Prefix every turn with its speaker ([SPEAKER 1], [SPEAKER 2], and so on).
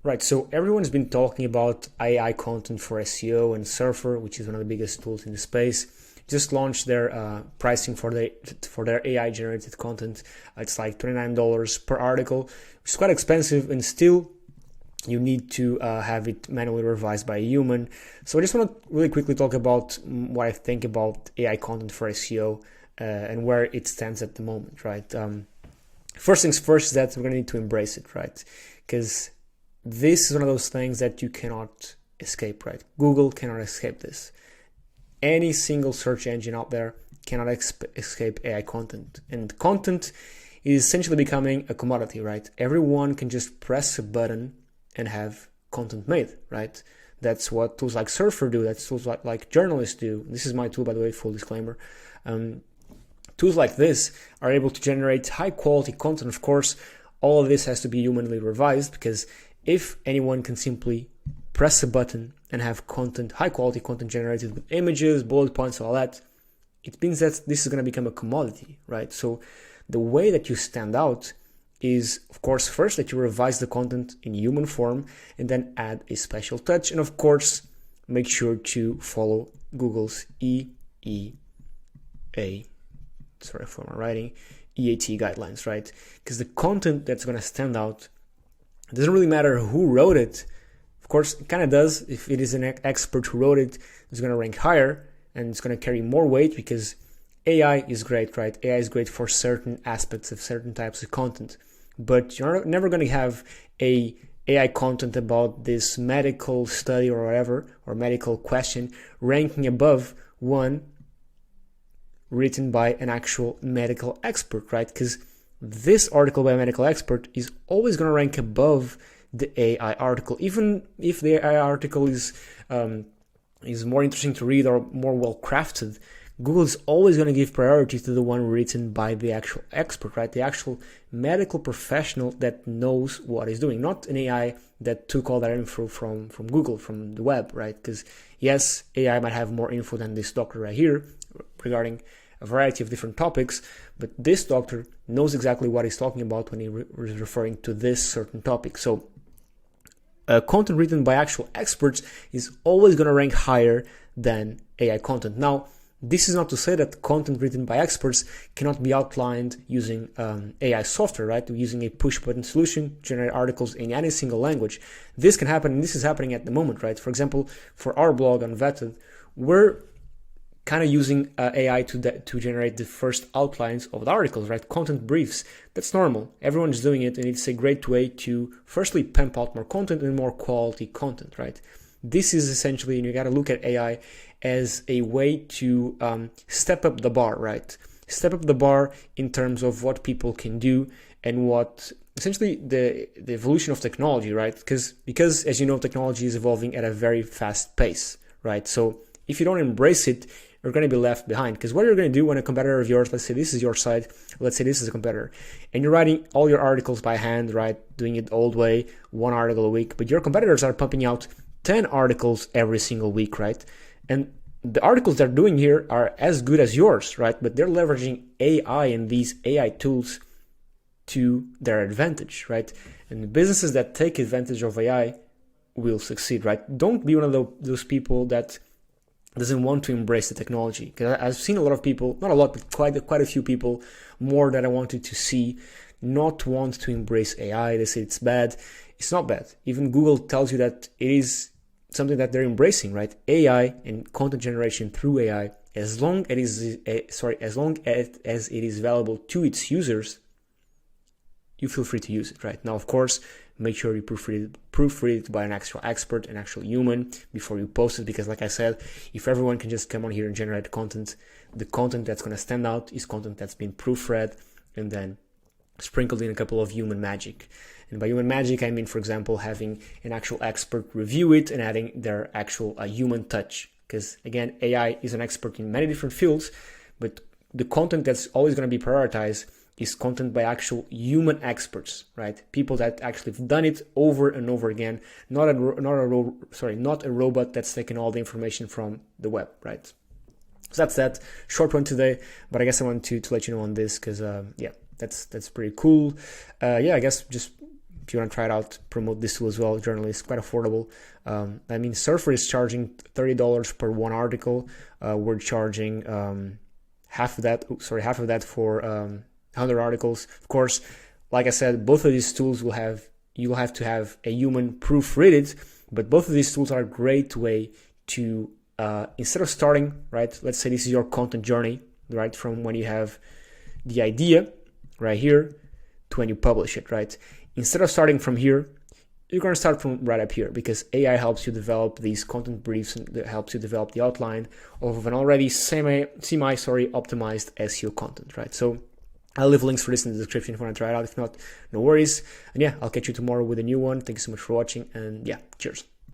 [SPEAKER 1] Right, so everyone's been talking about AI content for SEO, and Surfer, which is one of the biggest tools in the space, just launched their pricing for their AI generated content. It's like $29 per article, which is quite expensive, and still you need to have it manually revised by a human. So I just want to really quickly talk about what I think about AI content for SEO and where it stands at the moment, right? First things first is that we're going to need to embrace it, right? Because this is one of those things that you cannot escape, right? Google cannot escape this. Any single search engine out there cannot escape AI content. And content is essentially becoming a commodity, right? Everyone can just press a button and have content made, right? That's what tools like Surfer do. That's tools like journalists do. This is my tool, by the way, full disclaimer. Tools like this are able to generate high quality content. Of course, all of this has to be humanly revised, because if anyone can simply press a button and have content, high quality content generated with images, bullet points, all that, it means that this is going to become a commodity, right? So the way that you stand out is, of course, first that you revise the content in human form and then add a special touch. And of course, make sure to follow Google's EAT guidelines, right? Because the content that's going to stand out, it doesn't really matter who wrote it. Of course, it kind of does. If it is an expert who wrote it, it's going to rank higher and it's going to carry more weight, because AI is great, right? AI is great for certain aspects of certain types of content, but you're never going to have a AI content about this medical study or whatever, or medical question, ranking above one written by an actual medical expert, right? Because this article by a medical expert is always going to rank above the AI article, even if the AI article is more interesting to read or more well crafted. Google is always going to give priority to the one written by the actual expert, right? The actual medical professional that knows what he's doing, not an AI that took all that info from Google, from the web, right? Because yes, AI might have more info than this doctor right here regarding a variety of different topics, but this doctor knows exactly what he's talking about when he is referring to this certain topic. So content written by actual experts is always going to rank higher than AI content. Now, this is not to say that content written by experts cannot be outlined using AI software, right? Using a push-button solution, generate articles in any single language. This can happen, and this is happening at the moment, right? For example, for our blog on Vetted, we're kind of using AI to generate the first outlines of the articles, right? Content briefs. That's normal. Everyone's doing it, and it's a great way to firstly pump out more content and more quality content, right? This is essentially, and you got to look at AI as a way to step up the bar, right? Step up the bar in terms of what people can do and what essentially the evolution of technology, right? Because as you know, technology is evolving at a very fast pace, right? So if you don't embrace it, you're going to be left behind. Because what you're going to do when a competitor of yours, let's say this is your site, let's say this is a competitor, and you're writing all your articles by hand, right? Doing it the old way, one article a week, but your competitors are pumping out 10 articles every single week, right? And the articles they're doing here are as good as yours, right? But they're leveraging AI and these AI tools to their advantage, right? And the businesses that take advantage of AI will succeed, right? Don't be one of those people that doesn't want to embrace the technology. Because I've seen a lot of people, not a lot, but quite a few people, more that I wanted to see, not want to embrace AI. They say it's bad. It's not bad. Even Google tells you that it is something that they're embracing, right? AI and content generation through AI, as long as it is valuable to its users, you feel free to use it, right? Now, of course, make sure you proofread it by an actual expert, an actual human, before you post it, because like I said, if everyone can just come on here and generate content, the content that's going to stand out is content that's been proofread and then sprinkled in a couple of human magic. And by human magic, I mean, for example, having an actual expert review it and adding their actual human touch. Because again, AI is an expert in many different fields, but the content that's always going to be prioritized is content by actual human experts, right? People that actually have done it over and over again, not a robot that's taken all the information from the web, right? So that's that. Short one today, but I guess I want to let you know on this because, yeah, that's pretty cool. Yeah, I guess just if you want to try it out, promote this tool as well. Generally, it's quite affordable. I mean, Surfer is charging $30 per one article. We're charging half of that for 100 articles. Of course, like I said, both of these tools you'll have to have a human proofread it, but both of these tools are a great way to, instead of starting, right, let's say this is your content journey, right, from when you have the idea right here to when you publish it, right? Instead of starting from here, you're going to start from right up here, because AI helps you develop these content briefs and helps you develop the outline of an already optimized SEO content, right? So I'll leave links for this in the description if you want to try it out. If not, no worries. And yeah, I'll catch you tomorrow with a new one. Thank you so much for watching, and yeah, cheers.